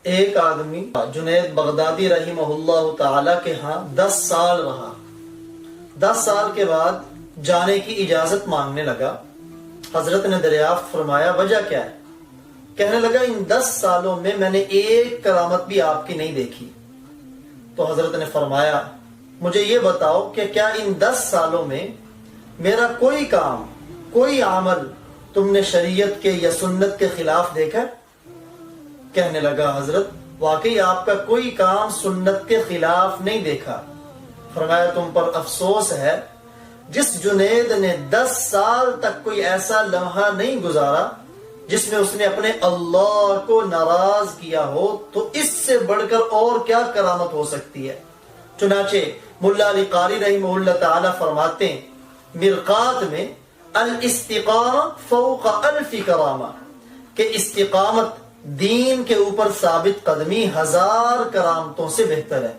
ایک آدمی جنید بغدادی رحمہ اللہ تعالی کے ہاں 10 سال رہا. 10 سال کے بعد جانے کی اجازت مانگنے لگا. حضرت نے دریافت فرمایا وجہ کیا ہے؟ کہنے لگا ان 10 سالوں میں میں نے ایک کرامت بھی آپ کی نہیں دیکھی. تو حضرت نے فرمایا مجھے یہ بتاؤ کہ کیا ان 10 سالوں میں میرا کوئی کام کوئی عمل تم نے شریعت کے یا سنت کے خلاف دیکھا؟ کہنے لگا حضرت واقعی آپ کا کوئی کام سنت کے خلاف نہیں دیکھا. فرمایا تم پر افسوس ہے جس جنید نے 10 سال تک کوئی ایسا لمحہ نہیں گزارا جس میں اس نے اپنے اللہ کو ناراض کیا ہو، تو اس سے بڑھ کر اور کیا کرامت ہو سکتی ہے. چنانچہ ملا علی قاری رحمہ اللہ تعالی فرماتے ہیں مرقات میں الاستقامہ فوق 1000 کرامہ، کہ استقامت دین کے اوپر ثابت قدمی 1000 کرامتوں سے بہتر ہے.